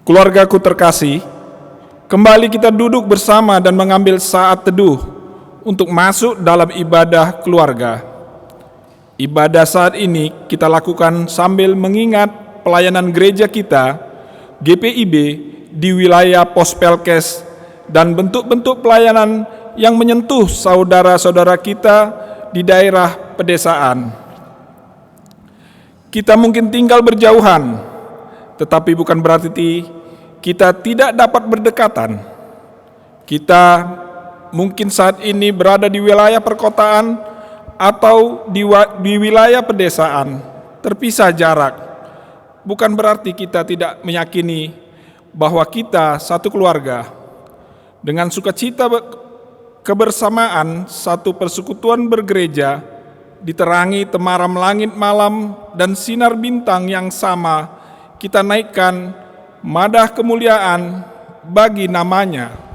Keluargaku terkasih, kembali kita duduk bersama dan mengambil saat teduh untuk masuk dalam ibadah keluarga. Ibadah saat ini kita lakukan sambil mengingat pelayanan gereja kita, GPIB, di wilayah Pospelkes dan bentuk-bentuk pelayanan yang menyentuh saudara-saudara kita di daerah pedesaan. Kita mungkin tinggal berjauhan, tetapi bukan berarti kita tidak dapat berdekatan. Kita mungkin saat ini berada di wilayah perkotaan atau di wilayah pedesaan, terpisah jarak. Bukan berarti kita tidak meyakini bahwa kita satu keluarga. Dengan sukacita kebersamaan satu persekutuan bergereja, diterangi temaram langit malam dan sinar bintang yang sama, kita naikkan madah kemuliaan bagi namanya.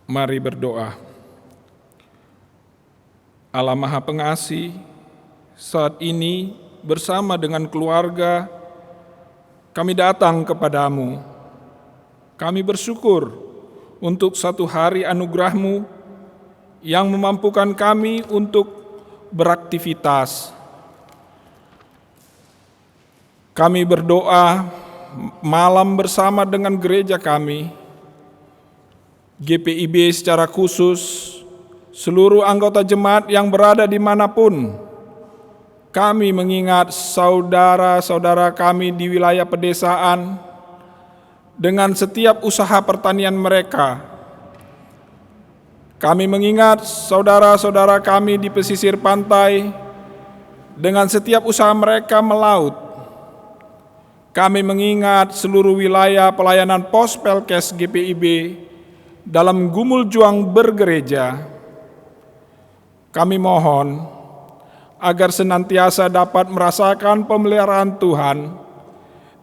Mari berdoa. Allah Maha Pengasih, saat ini bersama dengan keluarga kami datang kepadamu. Kami bersyukur untuk satu hari anugerah-Mu yang memampukan kami untuk beraktivitas. Kami berdoa malam bersama dengan gereja kami, GPIB secara khusus, seluruh anggota jemaat yang berada dimanapun. Kami mengingat saudara-saudara kami di wilayah pedesaan dengan setiap usaha pertanian mereka. Kami mengingat saudara-saudara kami di pesisir pantai dengan setiap usaha mereka melaut. Kami mengingat seluruh wilayah pelayanan Pospelkes GPIB dalam gumul juang bergereja. Kami mohon agar senantiasa dapat merasakan pemeliharaan Tuhan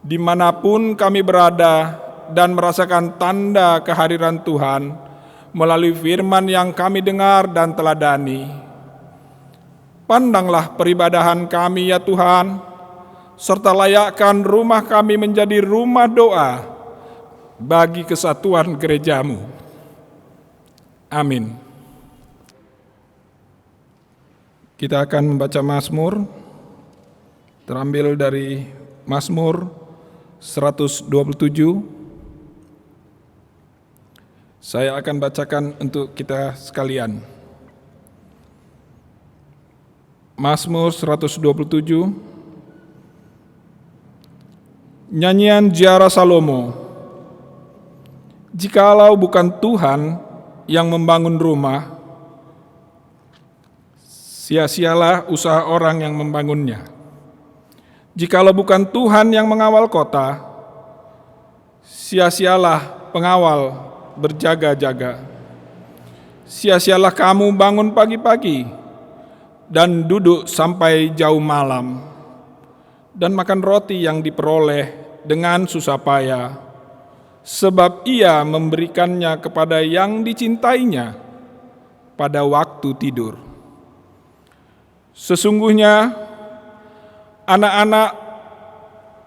dimanapun kami berada dan merasakan tanda kehadiran Tuhan melalui firman yang kami dengar dan teladani. Pandanglah peribadahan kami ya Tuhan, serta layakkan rumah kami menjadi rumah doa bagi kesatuan gereja-Mu. Amin. Kita akan membaca Mazmur, terambil dari Mazmur 127. Saya akan bacakan untuk kita sekalian. Mazmur 127, nyanyian Ziarah Salomo. Jikalau bukan Tuhan yang membangun rumah, sia-sialah usaha orang yang membangunnya. Jikalau bukan Tuhan yang mengawal kota, sia-sialah pengawal berjaga-jaga. Sia-sialah kamu bangun pagi-pagi dan duduk sampai jauh malam, dan makan roti yang diperoleh dengan susah payah, sebab ia memberikannya kepada yang dicintainya pada waktu tidur. Sesungguhnya anak-anak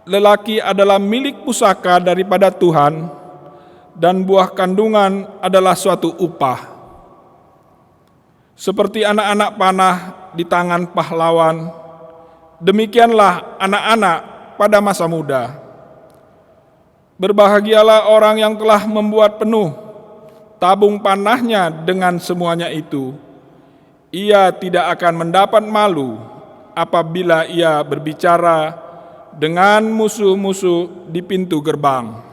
lelaki adalah milik pusaka daripada Tuhan, dan buah kandungan adalah suatu upah. Seperti anak-anak panah di tangan pahlawan, demikianlah anak-anak pada masa muda. Berbahagialah orang yang telah membuat penuh tabung panahnya dengan semuanya itu. Ia tidak akan mendapat malu apabila ia berbicara dengan musuh-musuh di pintu gerbang.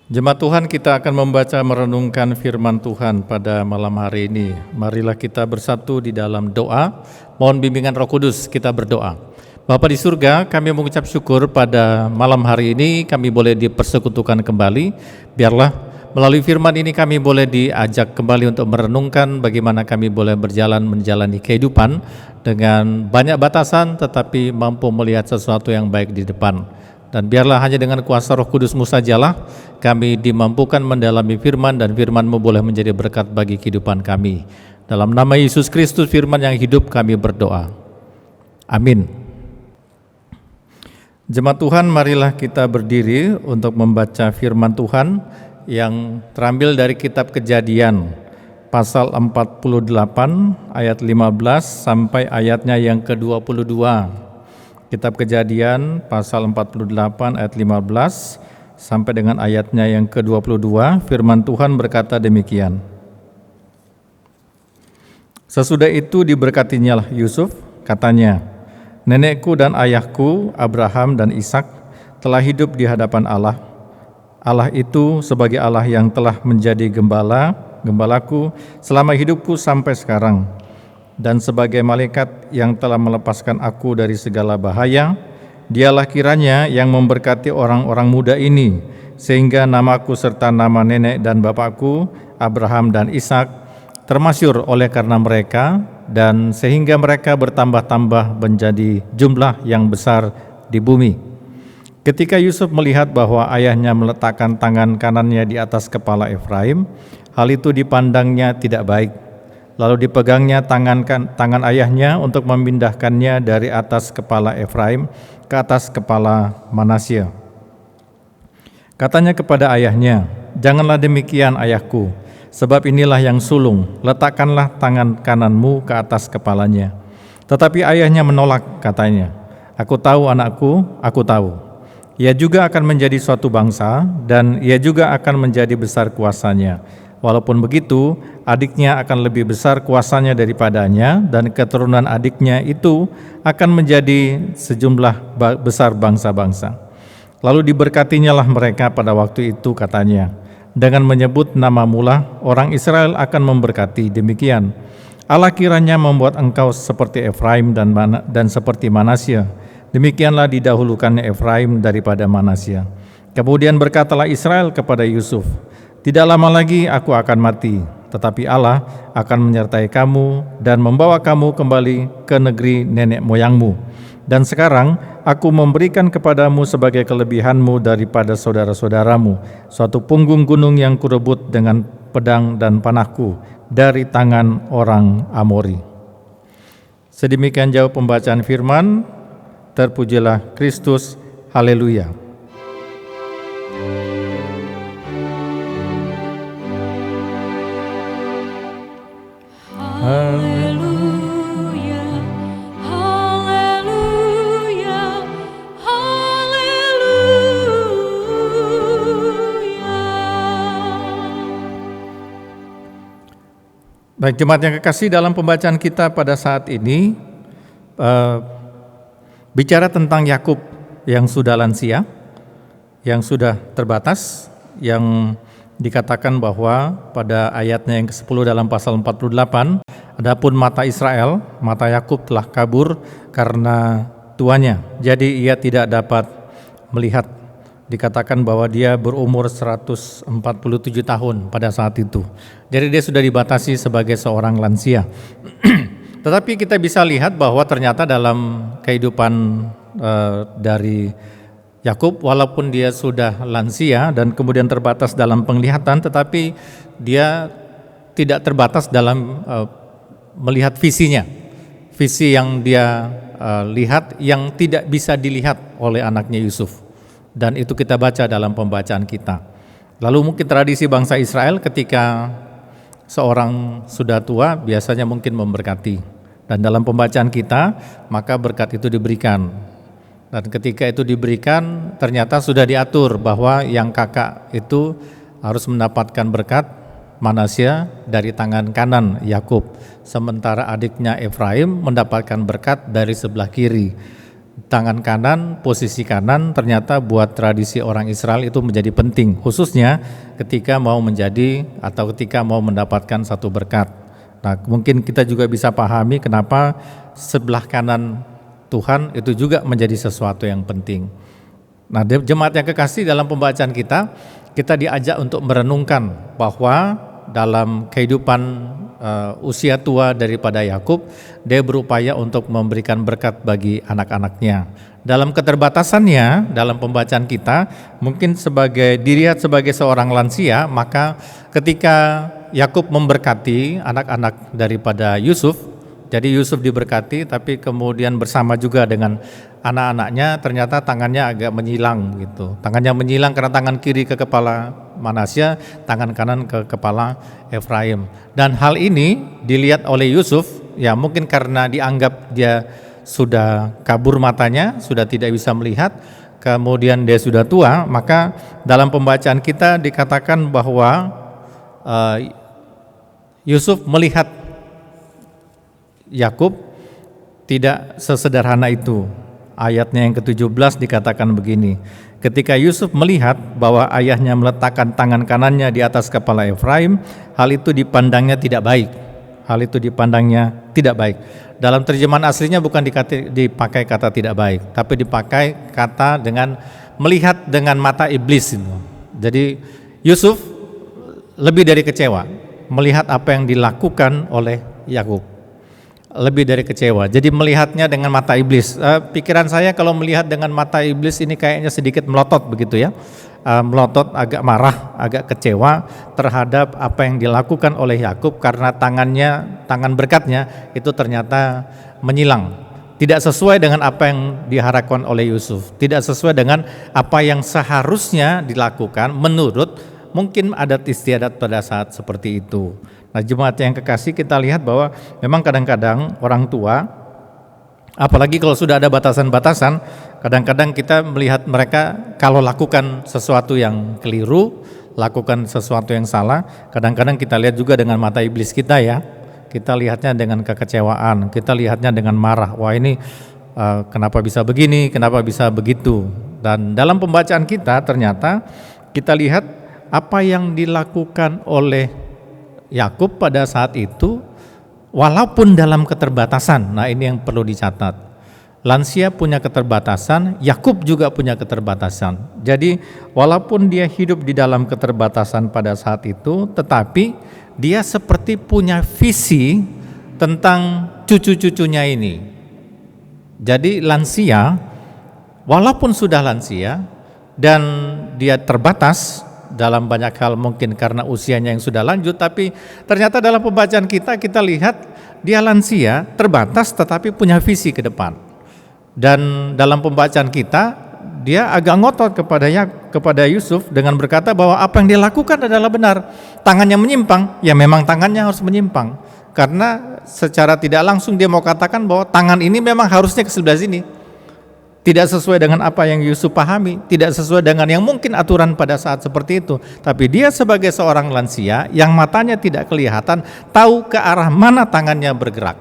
Jemaat Tuhan, kita akan membaca merenungkan firman Tuhan pada malam hari ini. Marilah kita bersatu di dalam doa. Mohon bimbingan Roh Kudus, kita berdoa. Bapa di surga, kami mengucap syukur pada malam hari ini kami boleh dipersekutukan kembali. Biarlah melalui firman ini kami boleh diajak kembali untuk merenungkan bagaimana kami boleh berjalan menjalani kehidupan dengan banyak batasan tetapi mampu melihat sesuatu yang baik di depan. Dan biarlah hanya dengan kuasa Roh Kudus-Mu sajalah kami dimampukan mendalami firman, dan firman-Mu boleh menjadi berkat bagi kehidupan kami. Dalam nama Yesus Kristus, firman yang hidup, kami berdoa. Amin. Jemaat Tuhan, marilah kita berdiri untuk membaca firman Tuhan yang terambil dari kitab Kejadian pasal 48 ayat 15 sampai ayatnya yang ke-22. Kitab Kejadian pasal 48 ayat 15 sampai dengan ayatnya yang ke-22, firman Tuhan berkata demikian. Sesudah itu diberkatinya Yusuf, katanya, nenekku dan ayahku Abraham dan Ishak telah hidup di hadapan Allah. Allah itu sebagai Allah yang telah menjadi gembalaku selama hidupku sampai sekarang, dan sebagai malaikat yang telah melepaskan aku dari segala bahaya. Dialah kiranya yang memberkati orang-orang muda ini, sehingga namaku serta nama nenek dan bapakku Abraham dan Ishak termasyur oleh karena mereka, dan sehingga mereka bertambah-tambah menjadi jumlah yang besar di bumi. Ketika Yusuf melihat bahwa ayahnya meletakkan tangan kanannya di atas kepala Efraim, hal itu dipandangnya tidak baik. Lalu dipegangnya tangan ayahnya untuk memindahkannya dari atas kepala Efraim ke atas kepala Manasye. Katanya kepada ayahnya, "Janganlah demikian, ayahku, sebab inilah yang sulung, letakkanlah tangan kananmu ke atas kepalanya." Tetapi ayahnya menolak, katanya, "Aku tahu anakku, aku tahu. Ia juga akan menjadi suatu bangsa, dan ia juga akan menjadi besar kuasanya. Walaupun begitu, adiknya akan lebih besar kuasanya daripadanya, dan keturunan adiknya itu akan menjadi sejumlah besar bangsa-bangsa." Lalu diberkatinyalah mereka pada waktu itu, katanya, dengan menyebut namamu lah orang Israel akan memberkati. Demikian, Allah kiranya membuat engkau seperti Efraim dan seperti Manasye. Demikianlah didahulukannya Efraim daripada Manasye. Kemudian berkatalah Israel kepada Yusuf, "Tidak lama lagi aku akan mati, tetapi Allah akan menyertai kamu dan membawa kamu kembali ke negeri nenek moyangmu. Dan sekarang aku memberikan kepadamu sebagai kelebihanmu daripada saudara-saudaramu, suatu punggung gunung yang kurebut dengan pedang dan panahku dari tangan orang Amori." Sedemikian jauh pembacaan firman. Terpujilah Kristus, haleluya. Haleluya, haleluya, haleluya. Baik, jemaat yang kekasih, dalam pembacaan kita pada saat ini bicara tentang Yakub yang sudah lansia, yang sudah terbatas, yang dikatakan bahwa pada ayatnya yang ke-10 dalam pasal 48, adapun mata Israel, mata Yakub telah kabur karena tuanya, jadi ia tidak dapat melihat. Dikatakan bahwa dia berumur 147 tahun pada saat itu. Jadi dia sudah dibatasi sebagai seorang lansia. Tetapi kita bisa lihat bahwa ternyata dalam kehidupan dari Yakub, walaupun dia sudah lansia dan kemudian terbatas dalam penglihatan, tetapi dia tidak terbatas dalam melihat visinya. Visi yang dia lihat yang tidak bisa dilihat oleh anaknya Yusuf. Dan itu kita baca dalam pembacaan kita. Lalu mungkin tradisi bangsa Israel ketika seorang sudah tua biasanya mungkin memberkati. Dan dalam pembacaan kita, maka berkat itu diberikan. Dan ketika itu diberikan, ternyata sudah diatur bahwa yang kakak itu harus mendapatkan berkat Manasye dari tangan kanan Yakub, sementara adiknya Efraim mendapatkan berkat dari sebelah kiri. Tangan kanan, posisi kanan ternyata buat tradisi orang Israel itu menjadi penting, khususnya ketika mau menjadi atau ketika mau mendapatkan satu berkat. Nah, mungkin kita juga bisa pahami kenapa sebelah kanan Tuhan itu juga menjadi sesuatu yang penting. Nah, jemaat yang kekasih, dalam pembacaan kita diajak untuk merenungkan bahwa dalam kehidupan usia tua daripada Yakub, dia berupaya untuk memberikan berkat bagi anak-anaknya. Dalam keterbatasannya, dalam pembacaan kita, mungkin dilihat sebagai seorang lansia, maka ketika Yakub memberkati anak-anak daripada Yusuf, jadi Yusuf diberkati, tapi kemudian bersama juga dengan anak-anaknya, ternyata tangannya agak menyilang gitu. Tangannya menyilang karena tangan kiri ke kepala Manasye, tangan kanan ke kepala Efraim. Dan hal ini dilihat oleh Yusuf, ya mungkin karena dianggap dia sudah kabur matanya, sudah tidak bisa melihat, kemudian dia sudah tua, maka dalam pembacaan kita dikatakan bahwa Yusuf melihat Yakub tidak sesederhana itu. Ayatnya yang ke-17 dikatakan begini, ketika Yusuf melihat bahwa ayahnya meletakkan tangan kanannya di atas kepala Efraim, hal itu dipandangnya tidak baik. Hal itu dipandangnya tidak baik. Dalam terjemahan aslinya bukan dipakai kata tidak baik, tapi dipakai kata dengan melihat dengan mata iblis itu. Jadi Yusuf lebih dari kecewa. melihat apa yang dilakukan oleh Yakub. Lebih dari kecewa. Jadi melihatnya dengan mata iblis. Pikiran saya kalau melihat dengan mata iblis ini kayaknya sedikit melotot begitu ya. Melotot, agak marah, agak kecewa terhadap apa yang dilakukan oleh Yakub karena tangan berkatnya itu ternyata menyilang. Tidak sesuai dengan apa yang diharapkan oleh Yusuf. Tidak sesuai dengan apa yang seharusnya dilakukan menurut mungkin adat istiadat pada saat seperti itu. Nah, jemaat yang kekasih, kita lihat bahwa memang kadang-kadang orang tua, apalagi kalau sudah ada batasan-batasan, kadang-kadang kita melihat mereka kalau lakukan sesuatu yang keliru, lakukan sesuatu yang salah, kadang-kadang kita lihat juga dengan mata iblis kita ya. Kita lihatnya dengan kekecewaan, kita lihatnya dengan marah. Wah, ini kenapa bisa begini, kenapa bisa begitu. Dan dalam pembacaan kita ternyata kita lihat apa yang dilakukan oleh Yakub pada saat itu, walaupun dalam keterbatasan. Nah, ini yang perlu dicatat. Lansia punya keterbatasan, Yakub juga punya keterbatasan. Jadi walaupun dia hidup di dalam keterbatasan pada saat itu, tetapi dia seperti punya visi tentang cucu-cucunya ini. Jadi lansia, walaupun sudah lansia dan dia terbatas dalam banyak hal, mungkin karena usianya yang sudah lanjut, tapi ternyata dalam pembacaan kita lihat dia lansia, terbatas, tetapi punya visi ke depan. Dan dalam pembacaan kita, dia agak ngotot kepada Yusuf dengan berkata bahwa apa yang dia lakukan adalah benar. Tangannya menyimpang, ya memang tangannya harus menyimpang. Karena secara tidak langsung dia mau katakan bahwa tangan ini memang harusnya ke sebelah sini. Tidak sesuai dengan apa yang Yusuf pahami, tidak sesuai dengan yang mungkin aturan pada saat seperti itu. Tapi dia sebagai seorang lansia yang matanya tidak kelihatan, tahu ke arah mana tangannya bergerak.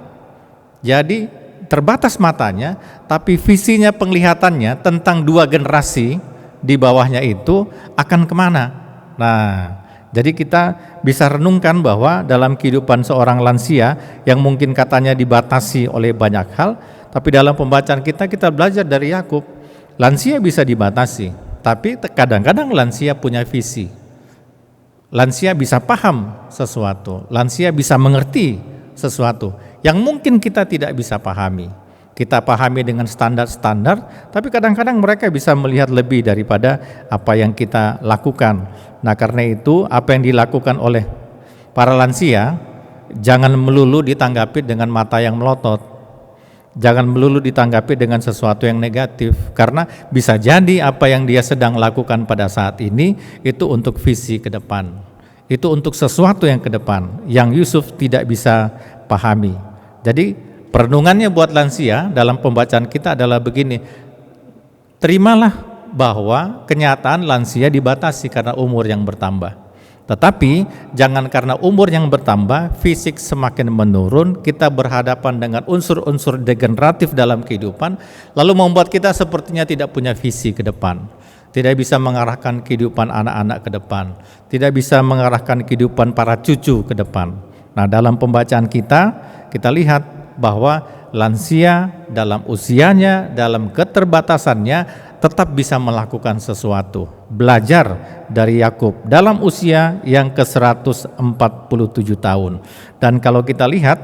Jadi terbatas matanya, tapi visinya, penglihatannya tentang dua generasi di bawahnya itu akan kemana. Nah, jadi kita bisa renungkan bahwa dalam kehidupan seorang lansia yang mungkin katanya dibatasi oleh banyak hal, tapi dalam pembacaan kita belajar dari Yakub, lansia bisa dibatasi, tapi kadang-kadang lansia punya visi. Lansia bisa paham sesuatu, lansia bisa mengerti sesuatu yang mungkin kita tidak bisa pahami. Kita pahami dengan standar-standar, tapi kadang-kadang mereka bisa melihat lebih daripada apa yang kita lakukan. Nah, karena itu apa yang dilakukan oleh para lansia jangan melulu ditanggapi dengan mata yang melotot. Jangan melulu ditanggapi dengan sesuatu yang negatif, karena bisa jadi apa yang dia sedang lakukan pada saat ini itu untuk visi ke depan. Itu untuk sesuatu yang ke depan yang Yusuf tidak bisa pahami. Jadi perenungannya buat lansia dalam pembacaan kita adalah begini. Terimalah bahwa kenyataan lansia dibatasi karena umur yang bertambah. Tetapi jangan karena umur yang bertambah, fisik semakin menurun, kita berhadapan dengan unsur-unsur degeneratif dalam kehidupan, lalu membuat kita sepertinya tidak punya visi ke depan. Tidak bisa mengarahkan kehidupan anak-anak ke depan. Tidak bisa mengarahkan kehidupan para cucu ke depan. Nah, dalam pembacaan kita lihat bahwa lansia dalam usianya, dalam keterbatasannya tetap bisa melakukan sesuatu. Belajar dari Yakub dalam usia yang ke-147 tahun. Dan kalau kita lihat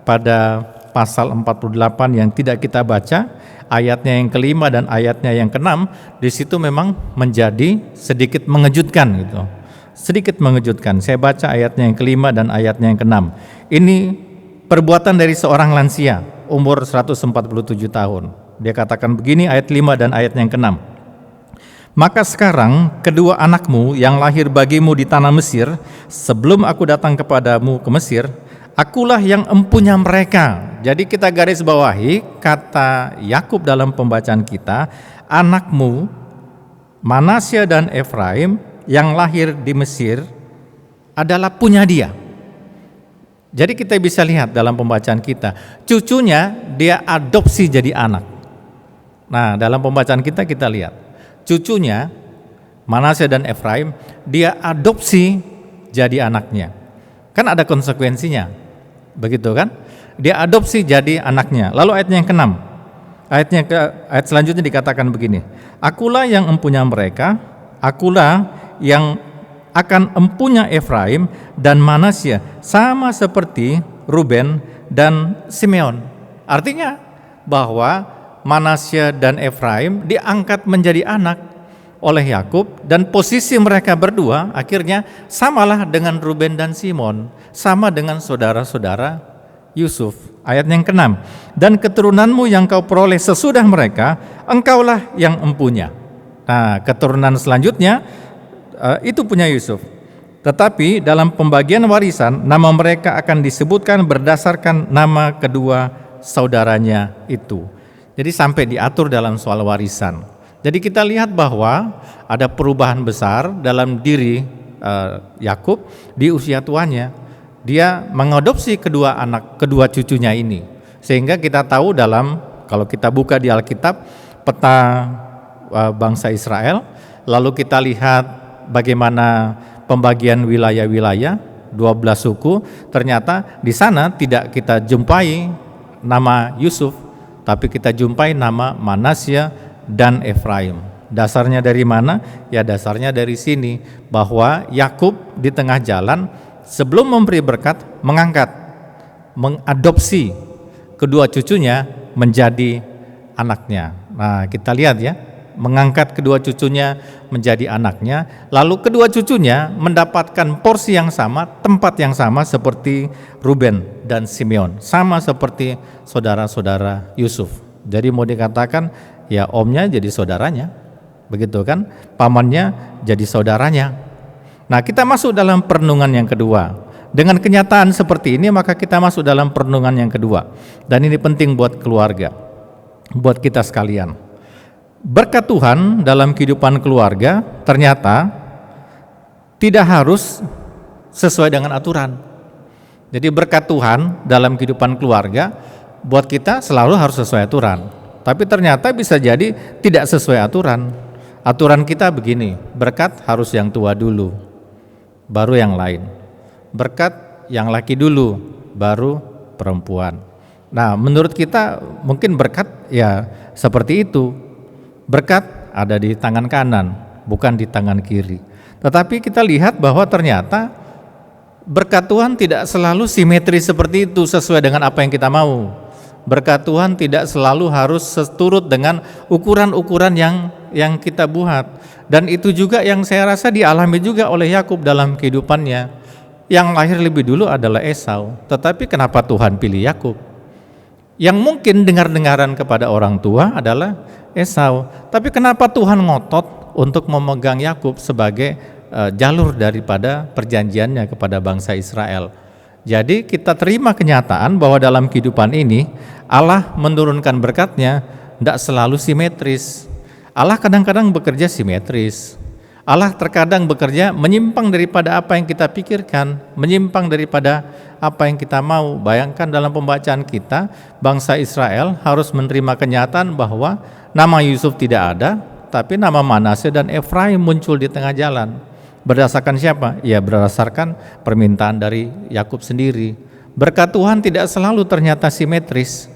pada pasal 48 yang tidak kita baca, ayatnya yang kelima dan ayatnya yang keenam, di situ memang menjadi sedikit mengejutkan gitu. Sedikit mengejutkan. Saya baca ayatnya yang kelima dan ayatnya yang keenam. Ini perbuatan dari seorang lansia umur 147 tahun. Dia katakan begini, ayat 5 dan ayat yang ke-6. Maka sekarang kedua anakmu yang lahir bagimu di tanah Mesir, sebelum aku datang kepadamu ke Mesir, akulah yang empunya mereka. Jadi kita garis bawahi kata Yakub dalam pembacaan kita, anakmu Manasya dan Efraim yang lahir di Mesir adalah punya dia. Jadi kita bisa lihat dalam pembacaan kita, cucunya dia adopsi jadi anak. Nah, dalam pembacaan kita lihat, cucunya Manasya dan Efraim dia adopsi jadi anaknya. Kan ada konsekuensinya, begitu kan? Dia adopsi jadi anaknya. Lalu ayatnya yang ke-6, ayat selanjutnya dikatakan begini, akulah yang empunya mereka, akulah yang akan empunya Efraim dan Manasya, sama seperti Ruben dan Simeon. Artinya bahwa Manasya dan Efraim diangkat menjadi anak oleh Yakub, dan posisi mereka berdua akhirnya samalah dengan Ruben dan Simon, sama dengan saudara-saudara Yusuf. Ayat yang ke-6, dan keturunanmu yang kau peroleh sesudah mereka, engkaulah yang empunya. Nah, keturunan selanjutnya itu punya Yusuf. Tetapi dalam pembagian warisan, nama mereka akan disebutkan berdasarkan nama kedua saudaranya itu. Jadi sampai diatur dalam soal warisan. Jadi kita lihat bahwa ada perubahan besar dalam diri Yakub di usia tuanya. Dia mengadopsi kedua cucunya ini. Sehingga kita tahu kalau kita buka di Alkitab peta bangsa Israel, lalu kita lihat bagaimana pembagian wilayah-wilayah 12 suku, ternyata di sana tidak kita jumpai nama Yusuf, tapi kita jumpai nama Manasya dan Efraim. Dasarnya dari mana? Ya dasarnya dari sini, bahwa Yakub di tengah jalan sebelum memberi berkat mengadopsi kedua cucunya menjadi anaknya. Nah, kita lihat ya, mengangkat kedua cucunya menjadi anaknya, lalu kedua cucunya mendapatkan porsi yang sama, tempat yang sama seperti Ruben dan Simeon, sama seperti saudara-saudara Yusuf. Jadi mau dikatakan ya omnya jadi saudaranya, begitu kan? Pamannya jadi saudaranya. Nah, kita masuk dalam perenungan yang kedua. Dengan kenyataan seperti ini, maka kita masuk dalam perenungan yang kedua. Dan ini penting buat keluarga, buat kita sekalian. Berkat Tuhan dalam kehidupan keluarga ternyata tidak harus sesuai dengan aturan. Jadi berkat Tuhan dalam kehidupan keluarga buat kita selalu harus sesuai aturan. Tapi ternyata bisa jadi tidak sesuai aturan. Aturan kita begini, berkat harus yang tua dulu, baru yang lain. Berkat yang laki dulu, baru perempuan. Nah, menurut kita mungkin berkat ya seperti itu. Berkat ada di tangan kanan, bukan di tangan kiri. Tetapi kita lihat bahwa ternyata berkat Tuhan tidak selalu simetris seperti itu sesuai dengan apa yang kita mau. Berkat Tuhan tidak selalu harus seturut dengan ukuran-ukuran yang kita buat. Dan itu juga yang saya rasa dialami juga oleh Yakub dalam kehidupannya. Yang lahir lebih dulu adalah Esau. Tetapi kenapa Tuhan pilih Yakub? Yang mungkin dengar-dengaran kepada orang tua adalah Esau. Tapi kenapa Tuhan ngotot untuk memegang Yakub sebagai jalur daripada perjanjiannya kepada bangsa Israel? Jadi kita terima kenyataan bahwa dalam kehidupan ini Allah menurunkan berkat-Nya tidak selalu simetris. Allah kadang-kadang bekerja simetris. Allah terkadang bekerja menyimpang daripada apa yang kita pikirkan, menyimpang daripada apa yang kita mau. Bayangkan dalam pembacaan kita, bangsa Israel harus menerima kenyataan bahwa nama Yusuf tidak ada, tapi nama Manasye dan Efraim muncul di tengah jalan. Berdasarkan siapa? Ya berdasarkan permintaan dari Yakub sendiri. Berkat Tuhan tidak selalu ternyata simetris.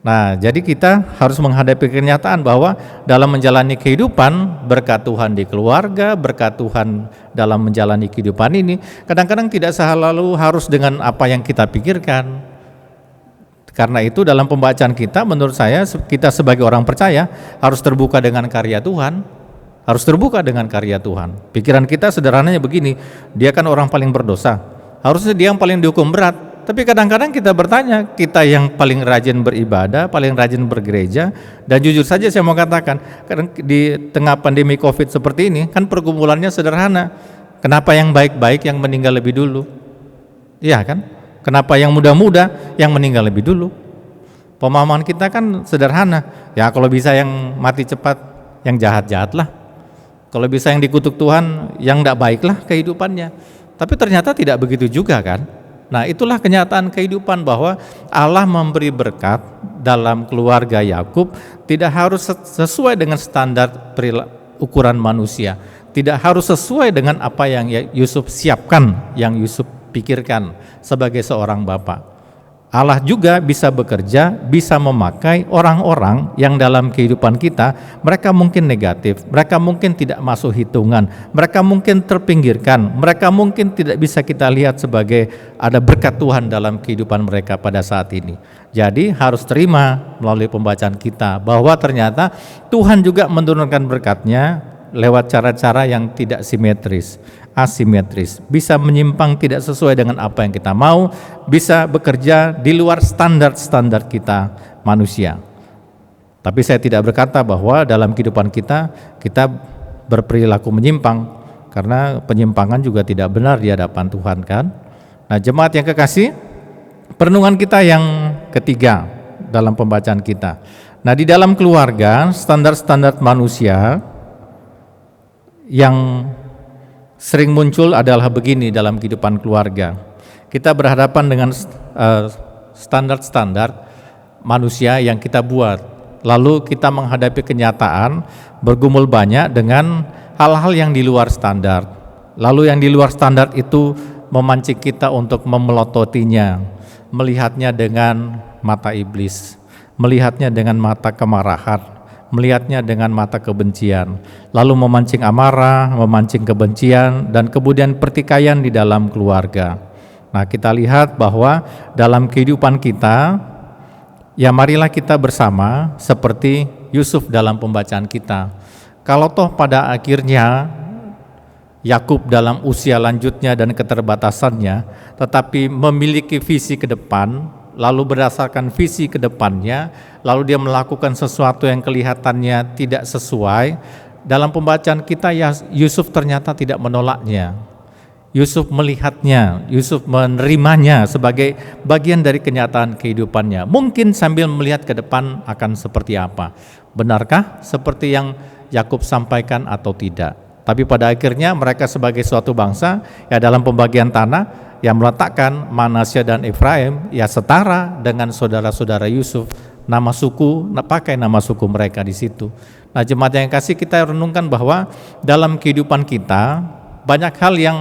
Nah, jadi kita harus menghadapi kenyataan bahwa dalam menjalani kehidupan, berkat Tuhan di keluarga, berkat Tuhan dalam menjalani kehidupan ini, kadang-kadang tidak selalu harus dengan apa yang kita pikirkan. Karena itu dalam pembacaan kita, menurut saya, kita sebagai orang percaya harus terbuka dengan karya Tuhan, harus terbuka dengan karya Tuhan. Pikiran kita sederhananya begini, dia kan orang paling berdosa, harusnya dia yang paling dihukum berat. Tapi kadang-kadang kita bertanya, kita yang paling rajin beribadah, paling rajin bergereja, dan jujur saja saya mau katakan, di tengah pandemi COVID seperti ini, kan pergumulannya sederhana. Kenapa yang baik-baik yang meninggal lebih dulu? Iya kan? Kenapa yang muda-muda yang meninggal lebih dulu? Pemahaman kita kan sederhana. Ya kalau bisa yang mati cepat, yang jahat-jahat lah. Kalau bisa yang dikutuk Tuhan, yang tidak baiklah kehidupannya. Tapi ternyata tidak begitu juga kan? Nah, itulah kenyataan kehidupan bahwa Allah memberi berkat dalam keluarga Yakub tidak harus sesuai dengan standar ukuran manusia, tidak harus sesuai dengan apa yang Yusuf siapkan, yang Yusuf pikirkan sebagai seorang bapak. Allah juga bisa bekerja, bisa memakai orang-orang yang dalam kehidupan kita, mereka mungkin negatif, mereka mungkin tidak masuk hitungan, mereka mungkin terpinggirkan, mereka mungkin tidak bisa kita lihat sebagai ada berkat Tuhan dalam kehidupan mereka pada saat ini. Jadi harus terima melalui pembacaan kita bahwa ternyata Tuhan juga menurunkan berkat-Nya lewat cara-cara yang tidak simetris, asimetris, bisa menyimpang tidak sesuai dengan apa yang kita mau, bisa bekerja di luar standar-standar kita manusia. Tapi saya tidak berkata bahwa dalam kehidupan kita berperilaku menyimpang, karena penyimpangan juga tidak benar di hadapan Tuhan kan. Nah, jemaat yang kekasih, perenungan kita yang ketiga dalam pembacaan kita. Nah, di dalam keluarga, standar-standar manusia yang sering muncul adalah begini dalam kehidupan keluarga. Kita berhadapan dengan standar-standar manusia yang kita buat. Lalu kita menghadapi kenyataan bergumul banyak dengan hal-hal yang di luar standar. Lalu yang di luar standar itu memancing kita untuk memelototinya, melihatnya dengan mata iblis, melihatnya dengan mata kemarahan, melihatnya dengan mata kebencian, lalu memancing amarah, memancing kebencian, dan kemudian pertikaian di dalam keluarga. Nah, kita lihat bahwa dalam kehidupan kita, ya marilah kita bersama seperti Yusuf dalam pembacaan kita. Kalau toh pada akhirnya Yakub dalam usia lanjutnya dan keterbatasannya, tetapi memiliki visi ke depan, lalu berdasarkan visi ke depannya, lalu dia melakukan sesuatu yang kelihatannya tidak sesuai, dalam pembacaan kita Yusuf ternyata tidak menolaknya. Yusuf melihatnya, Yusuf menerimanya sebagai bagian dari kenyataan kehidupannya. Mungkin sambil melihat ke depan akan seperti apa. Benarkah seperti yang Yakub sampaikan atau tidak? Tapi pada akhirnya mereka sebagai suatu bangsa, ya dalam pembagian tanah, yang meletakkan Manasya dan Efraim ya setara dengan saudara-saudara Yusuf, nama suku, pakai nama suku mereka di situ. Nah, jemaat yang kasih, kita renungkan bahwa dalam kehidupan kita banyak hal yang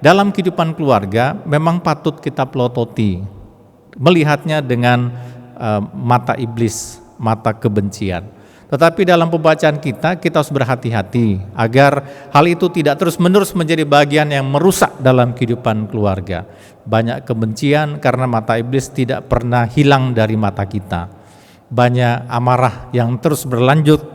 dalam kehidupan keluarga memang patut kita pelototi, melihatnya dengan mata iblis, mata kebencian. Tetapi dalam pembacaan kita harus berhati-hati agar hal itu tidak terus-menerus menjadi bagian yang merusak dalam kehidupan keluarga. Banyak kebencian karena mata iblis tidak pernah hilang dari mata kita. Banyak amarah yang terus berlanjut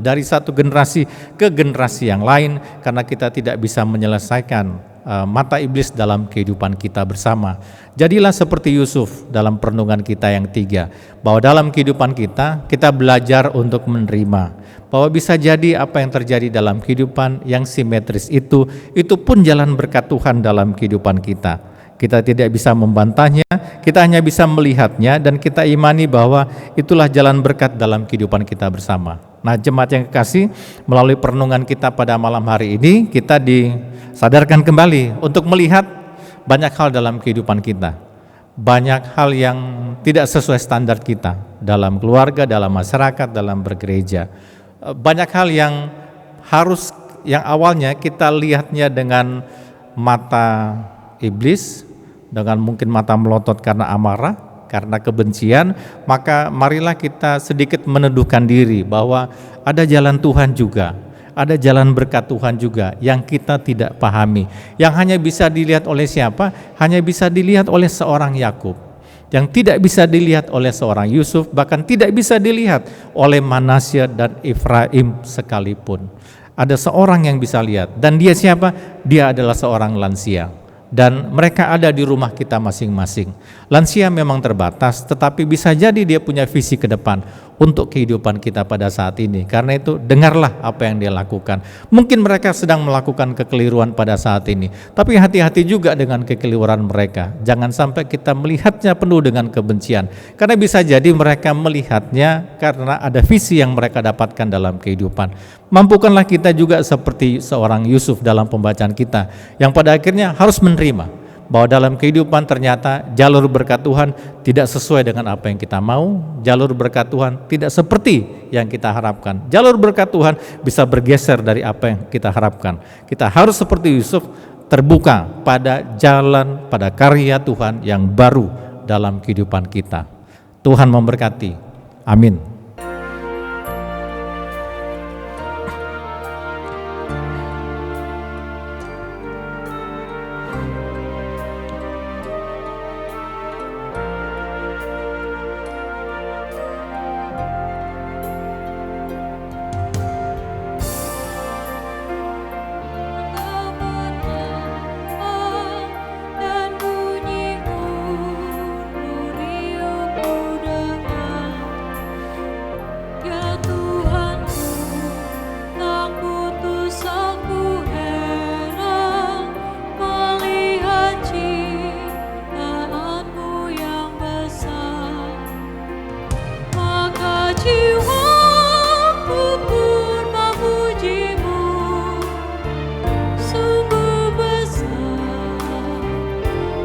dari satu generasi ke generasi yang lain karena kita tidak bisa menyelesaikan mata iblis dalam kehidupan kita bersama. Jadilah seperti Yusuf dalam perenungan kita yang tiga, bahwa dalam kehidupan kita belajar untuk menerima, bahwa bisa jadi apa yang terjadi dalam kehidupan yang simetris itu pun jalan berkat Tuhan dalam kehidupan kita. Kita tidak bisa membantahnya, kita hanya bisa melihatnya dan kita imani bahwa itulah jalan berkat dalam kehidupan kita bersama. Nah, jemaat yang kekasih, melalui perenungan kita pada malam hari ini, kita disadarkan kembali untuk melihat banyak hal dalam kehidupan kita. Banyak hal yang tidak sesuai standar kita dalam keluarga, dalam masyarakat, dalam bergereja. Banyak hal yang yang awalnya kita lihatnya dengan mata iblis, dengan mungkin mata melotot karena amarah, karena kebencian, maka marilah kita sedikit meneduhkan diri bahwa ada jalan Tuhan juga, ada jalan berkat Tuhan juga yang kita tidak pahami, yang hanya bisa dilihat oleh siapa? Hanya bisa dilihat oleh seorang Yakub, yang tidak bisa dilihat oleh seorang Yusuf, bahkan tidak bisa dilihat oleh Manasya dan Efraim sekalipun. Ada seorang yang bisa lihat, dan dia siapa? Dia adalah seorang lansia. Dan mereka ada di rumah kita masing-masing. Lansia memang terbatas, tetapi bisa jadi dia punya visi ke depan untuk kehidupan kita pada saat ini. Karena itu dengarlah apa yang dia lakukan. Mungkin mereka sedang melakukan kekeliruan pada saat ini, tapi hati-hati juga dengan kekeliruan mereka. Jangan sampai kita melihatnya penuh dengan kebencian, karena bisa jadi mereka melihatnya karena ada visi yang mereka dapatkan dalam kehidupan. Mampukanlah kita juga seperti seorang Yusuf dalam pembacaan kita, yang pada akhirnya harus menerima bahwa dalam kehidupan ternyata jalur berkat Tuhan tidak sesuai dengan apa yang kita mau, jalur berkat Tuhan tidak seperti yang kita harapkan. Jalur berkat Tuhan bisa bergeser dari apa yang kita harapkan. Kita harus seperti Yusuf, terbuka pada jalan, pada karya Tuhan yang baru dalam kehidupan kita. Tuhan memberkati. Amin. Dan bunyi riuh udara, ya Tuhanku, tak putus aku heran melihat ciptaanmu yang besar. Maka jiwaku pun memujimu, sungguh besar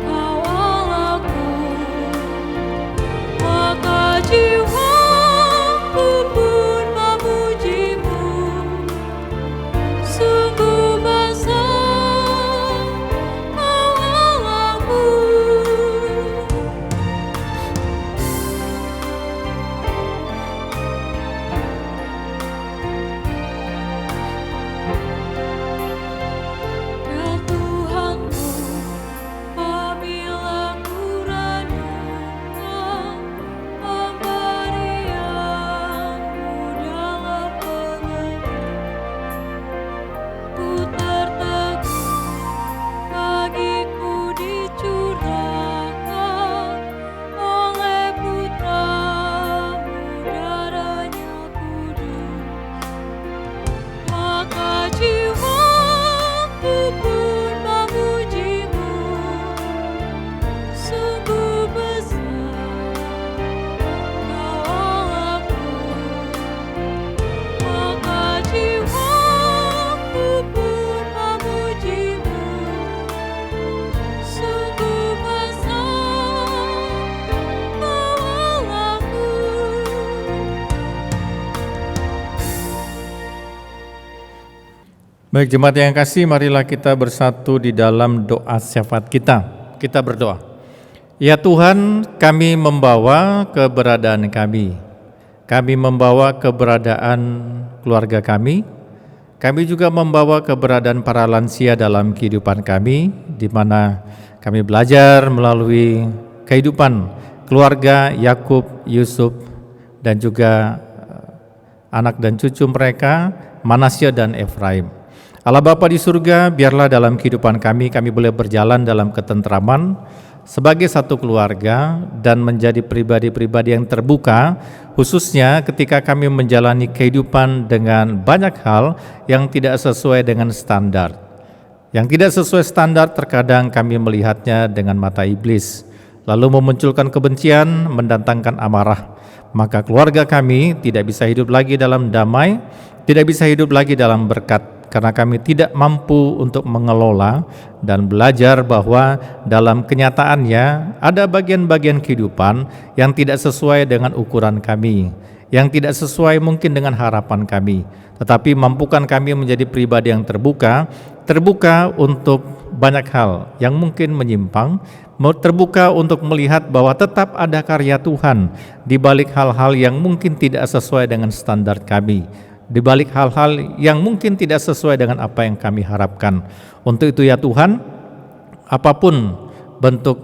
Kau Allahku. Maka jiwaku pun memujimu, sungguh besar Kau Allahku. Ya Tuhanku, apabila ku renungkan pemberian-Mu dalam pengertian, ku tertegun, bagiku dicurahkan oleh Putra-Mu, darahnya kudus. Maka jiwaku pun memujimu, sungguh besar Kau Allahku. Maka jiwaku pun memujimu, sungguh besar Kau Allahku. Baik jemaat yang kasih, marilah kita bersatu di dalam doa syafaat kita. Kita berdoa. Ya Tuhan, kami membawa keberadaan kami. Kami membawa keberadaan keluarga kami. Kami juga membawa keberadaan para lansia dalam kehidupan kami, di mana kami belajar melalui kehidupan keluarga Yakub, Yusuf, dan juga anak dan cucu mereka, Manasya dan Efraim. Allah Bapa di surga, biarlah dalam kehidupan kami boleh berjalan dalam ketentraman sebagai satu keluarga dan menjadi pribadi-pribadi yang terbuka, khususnya ketika kami menjalani kehidupan dengan banyak hal yang tidak sesuai dengan standar. Yang tidak sesuai standar terkadang kami melihatnya dengan mata iblis, lalu memunculkan kebencian, mendatangkan amarah. Maka keluarga kami tidak bisa hidup lagi dalam damai, tidak bisa hidup lagi dalam berkat, karena kami tidak mampu untuk mengelola dan belajar bahwa dalam kenyataannya ada bagian-bagian kehidupan yang tidak sesuai dengan ukuran kami, yang tidak sesuai mungkin dengan harapan kami, tetapi mampukan kami menjadi pribadi yang terbuka untuk banyak hal yang mungkin menyimpang, terbuka untuk melihat bahwa tetap ada karya Tuhan di balik hal-hal yang mungkin tidak sesuai dengan standar kami, di balik hal-hal yang mungkin tidak sesuai dengan apa yang kami harapkan. Untuk itu ya Tuhan, apapun bentuk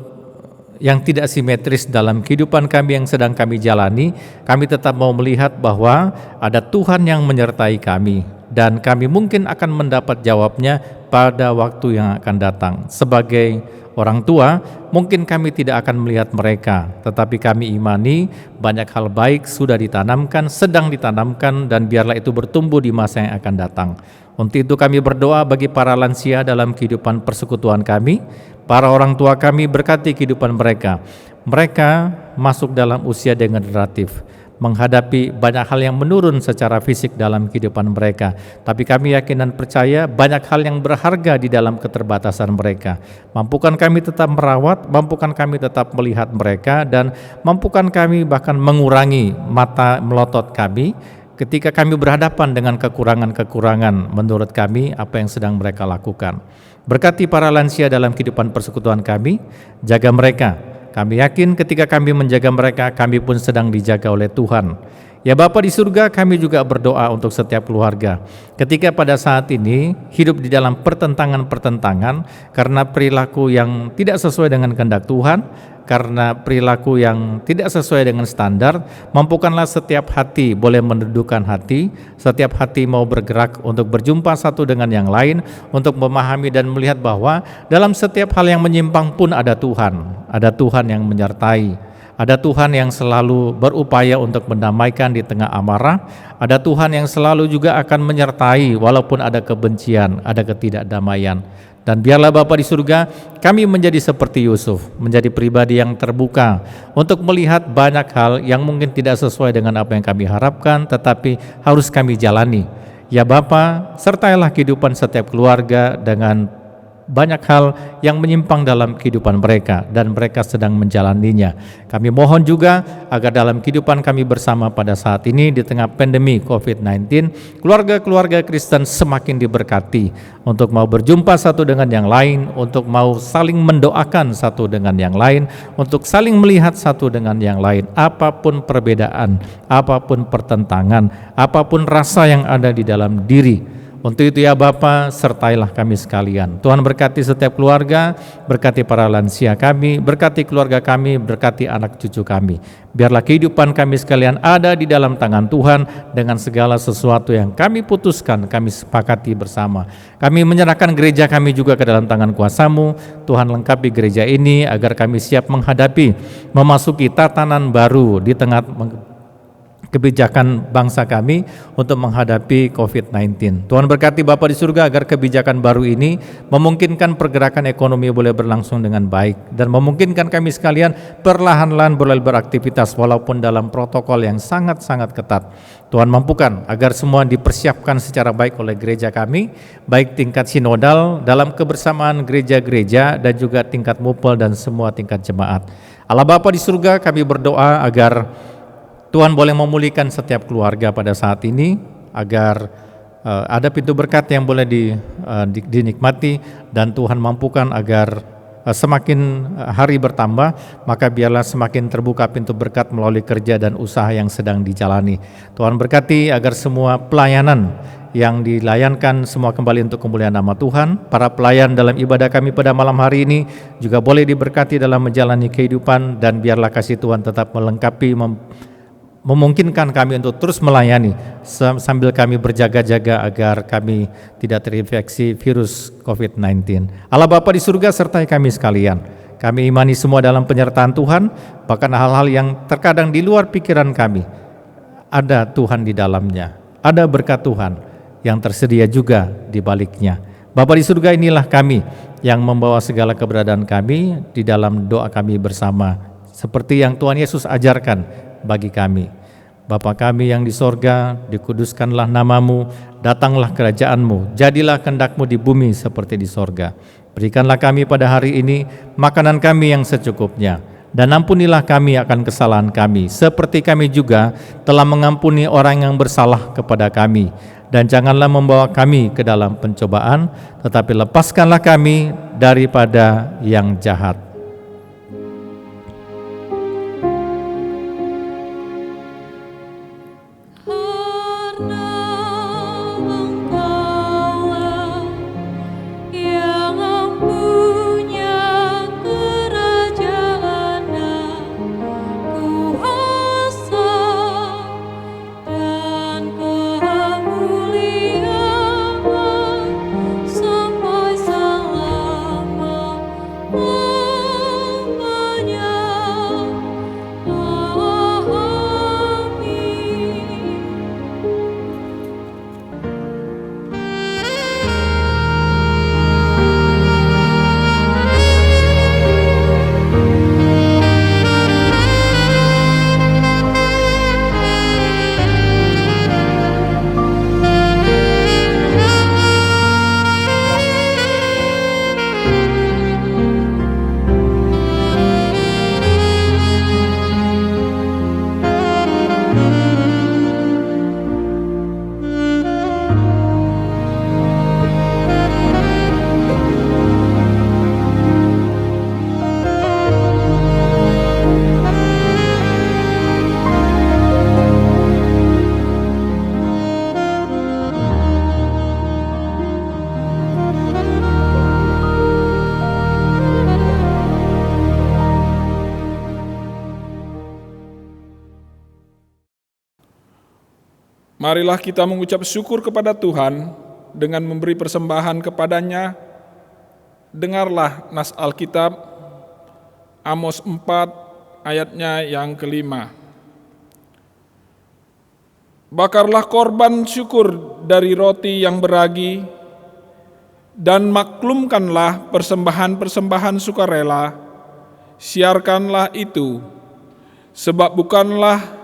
yang tidak simetris dalam kehidupan kami yang sedang kami jalani, kami tetap mau melihat bahwa ada Tuhan yang menyertai kami, dan kami mungkin akan mendapat jawabnya pada waktu yang akan datang. Sebagai orang tua, mungkin kami tidak akan melihat mereka, tetapi kami imani banyak hal baik sudah ditanamkan, sedang ditanamkan, dan biarlah itu bertumbuh di masa yang akan datang. Untuk itu kami berdoa bagi para lansia dalam kehidupan persekutuan kami, para orang tua kami, berkati kehidupan mereka. Mereka masuk dalam usia degeneratif, menghadapi banyak hal yang menurun secara fisik dalam kehidupan mereka. Tapi kami yakin dan percaya banyak hal yang berharga di dalam keterbatasan mereka. Mampukan kami tetap merawat, mampukan kami tetap melihat mereka, dan mampukan kami bahkan mengurangi mata melotot kami ketika kami berhadapan dengan kekurangan-kekurangan menurut kami apa yang sedang mereka lakukan. Berkati para lansia dalam kehidupan persekutuan kami, jaga mereka Kami yakin ketika kami menjaga mereka, kami pun sedang dijaga oleh Tuhan. Ya Bapa di surga, kami juga berdoa untuk setiap keluarga. Ketika pada saat ini hidup di dalam pertentangan-pertentangan karena perilaku yang tidak sesuai dengan kehendak Tuhan, karena perilaku yang tidak sesuai dengan standar, mampukanlah setiap hati boleh menundukkan hati, setiap hati mau bergerak untuk berjumpa satu dengan yang lain, untuk memahami dan melihat bahwa dalam setiap hal yang menyimpang pun ada Tuhan yang menyertai. Ada Tuhan yang selalu berupaya untuk mendamaikan di tengah amarah. Ada Tuhan yang selalu juga akan menyertai walaupun ada kebencian, ada ketidakdamaian. Dan biarlah Bapa di surga, kami menjadi seperti Yusuf, menjadi pribadi yang terbuka untuk melihat banyak hal yang mungkin tidak sesuai dengan apa yang kami harapkan, tetapi harus kami jalani. Ya Bapa, sertailah kehidupan setiap keluarga dengan banyak hal yang menyimpang dalam kehidupan mereka dan mereka sedang menjalaninya. Kami mohon juga agar dalam kehidupan kami bersama pada saat ini di tengah pandemi COVID-19, keluarga-keluarga Kristen semakin diberkati untuk mau berjumpa satu dengan yang lain, untuk mau saling mendoakan satu dengan yang lain, untuk saling melihat satu dengan yang lain, apapun perbedaan, apapun pertentangan, apapun rasa yang ada di dalam diri. Untuk itu ya Bapa, sertailah kami sekalian. Tuhan berkati setiap keluarga, berkati para lansia kami, berkati keluarga kami, berkati anak cucu kami. Biarlah kehidupan kami sekalian ada di dalam tangan Tuhan dengan segala sesuatu yang kami putuskan, kami sepakati bersama. Kami menyerahkan gereja kami juga ke dalam tangan kuasa-Mu. Tuhan lengkapi gereja ini agar kami siap menghadapi, memasuki tatanan baru di tengah kebijakan bangsa kami untuk menghadapi COVID-19. Tuhan berkati Bapa di surga agar kebijakan baru ini memungkinkan pergerakan ekonomi boleh berlangsung dengan baik dan memungkinkan kami sekalian perlahan-lahan boleh beraktivitas walaupun dalam protokol yang sangat-sangat ketat. Tuhan mampukan agar semua dipersiapkan secara baik oleh gereja kami, baik tingkat sinodal dalam kebersamaan gereja-gereja dan juga tingkat mupel dan semua tingkat jemaat. Allah Bapa di surga, kami berdoa agar Tuhan boleh memulihkan setiap keluarga pada saat ini, agar ada pintu berkat yang boleh dinikmati, dan Tuhan mampukan agar semakin hari bertambah, maka biarlah semakin terbuka pintu berkat melalui kerja dan usaha yang sedang dijalani. Tuhan berkati agar semua pelayanan yang dilayankan semua kembali untuk kemuliaan nama Tuhan. Para pelayan dalam ibadah kami pada malam hari ini juga boleh diberkati dalam menjalani kehidupan, dan biarlah kasih Tuhan tetap melengkapi, memungkinkan kami untuk terus melayani sambil kami berjaga-jaga agar kami tidak terinfeksi virus COVID-19. Allah Bapa di surga, sertai kami sekalian. Kami imani semua dalam penyertaan Tuhan, bahkan hal-hal yang terkadang di luar pikiran kami, ada Tuhan di dalamnya, ada berkat Tuhan yang tersedia juga di baliknya. Bapa di surga, inilah kami yang membawa segala keberadaan kami di dalam doa kami bersama, seperti yang Tuhan Yesus ajarkan bagi kami. Bapa kami yang di sorga, dikuduskanlah namamu, datanglah kerajaan-Mu, jadilah kehendak-Mu di bumi seperti di sorga. Berikanlah kami pada hari ini makanan kami yang secukupnya, dan ampunilah kami akan kesalahan kami, seperti kami juga telah mengampuni orang yang bersalah kepada kami. Dan janganlah membawa kami ke dalam pencobaan, tetapi lepaskanlah kami daripada yang jahat. Sampai selama Marilah kita mengucap syukur kepada Tuhan dengan memberi persembahan kepadanya. Dengarlah nas Alkitab, Amos 4 ayatnya yang kelima. Bakarlah korban syukur dari roti yang beragi, dan maklumkanlah persembahan-persembahan sukarela, siarkanlah itu, sebab bukanlah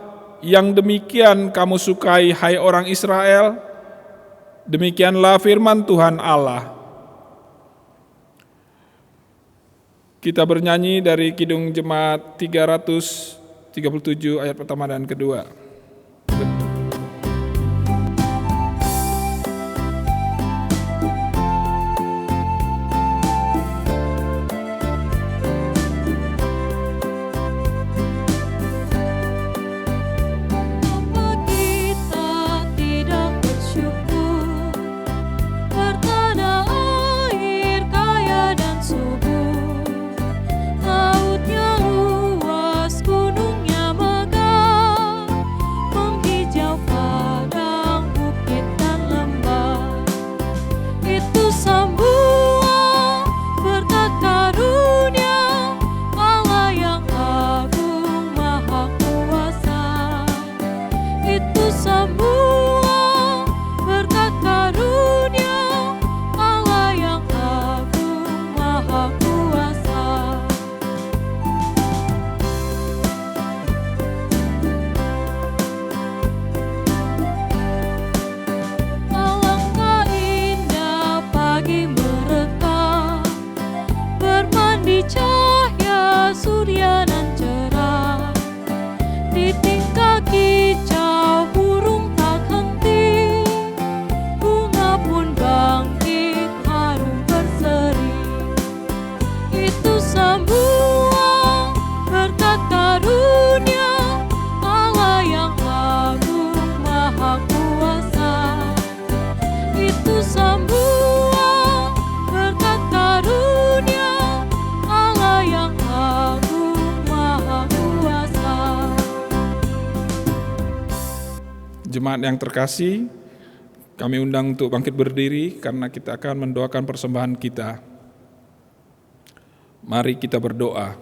yang demikian kamu sukai, hai orang Israel. Demikianlah firman Tuhan Allah. Kita bernyanyi dari Kidung Jemaat 337 ayat pertama dan kedua. Jemaat yang terkasih, kami undang untuk bangkit berdiri karena kita akan mendoakan persembahan kita. Mari kita berdoa.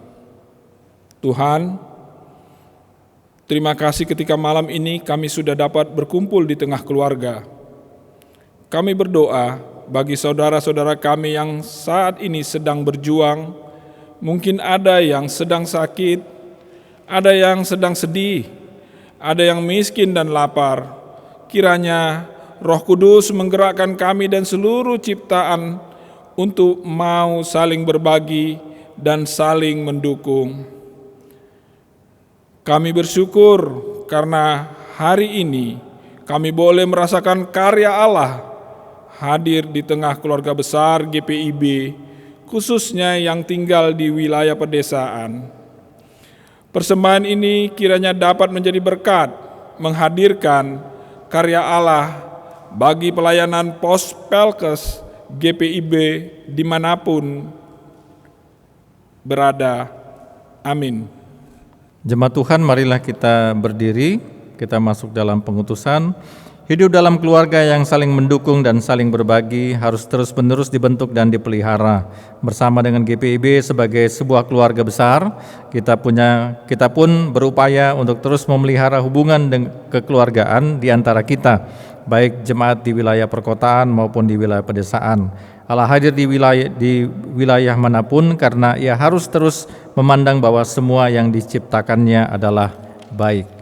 Tuhan, terima kasih ketika malam ini kami sudah dapat berkumpul di tengah keluarga. Kami berdoa bagi saudara-saudara kami yang saat ini sedang berjuang. Mungkin ada yang sedang sakit, ada yang sedang sedih, ada yang miskin dan lapar. Kiranya Roh Kudus menggerakkan kami dan seluruh ciptaan untuk mau saling berbagi dan saling mendukung. Kami bersyukur karena hari ini kami boleh merasakan karya Allah hadir di tengah keluarga besar GPIB, khususnya yang tinggal di wilayah pedesaan. Persembahan ini kiranya dapat menjadi berkat, menghadirkan karya Allah bagi pelayanan pos Pelkes GPIB dimanapun berada. Amin. Jemaat Tuhan, marilah kita berdiri, kita masuk dalam pengutusan. Hidup dalam keluarga yang saling mendukung dan saling berbagi harus terus-menerus dibentuk dan dipelihara. Bersama dengan GPIB sebagai sebuah keluarga besar, kita pun berupaya untuk terus memelihara hubungan kekeluargaan di antara kita, baik jemaat di wilayah perkotaan maupun di wilayah pedesaan. Allah hadir di wilayah manapun karena Ia harus terus memandang bahwa semua yang diciptakannya adalah baik.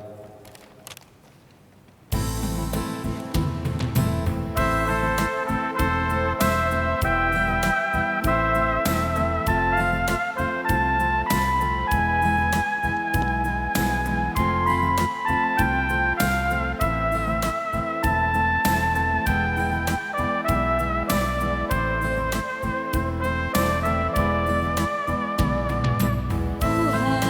Tuhan Allah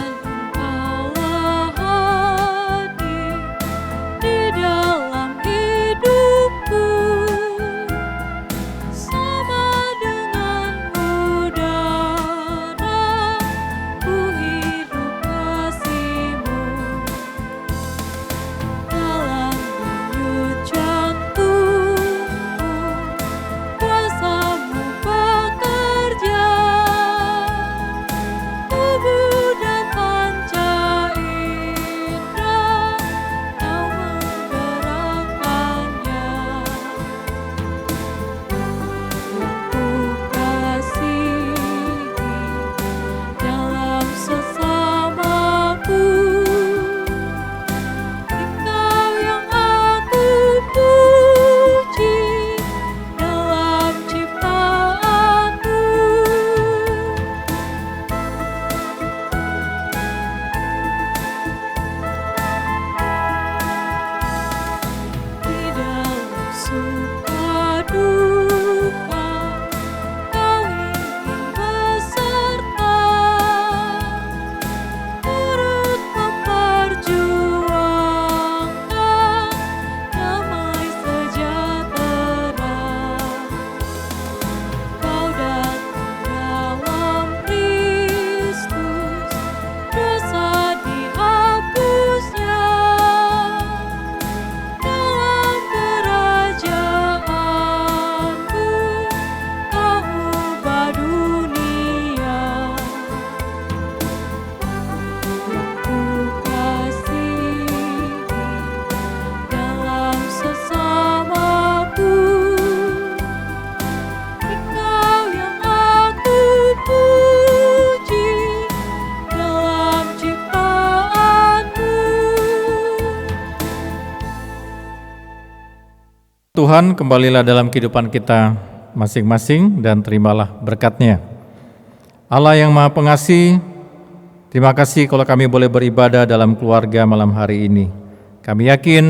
Tuhan kembalilah dalam kehidupan kita masing-masing dan terimalah berkat-Nya. Allah yang Maha Pengasih, terima kasih kalau kami boleh beribadah dalam keluarga malam hari ini. Kami yakin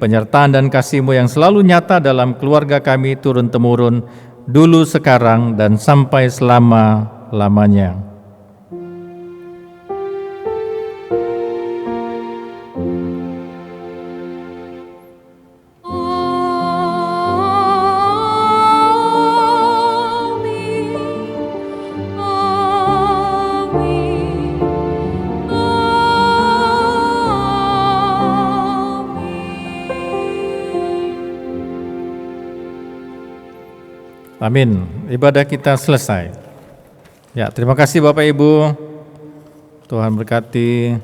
penyertaan dan kasih-Mu yang selalu nyata dalam keluarga kami turun-temurun, dulu, sekarang, dan sampai selama-lamanya. Amin. Ibadah kita selesai. Ya, terima kasih Bapak Ibu. Tuhan berkati.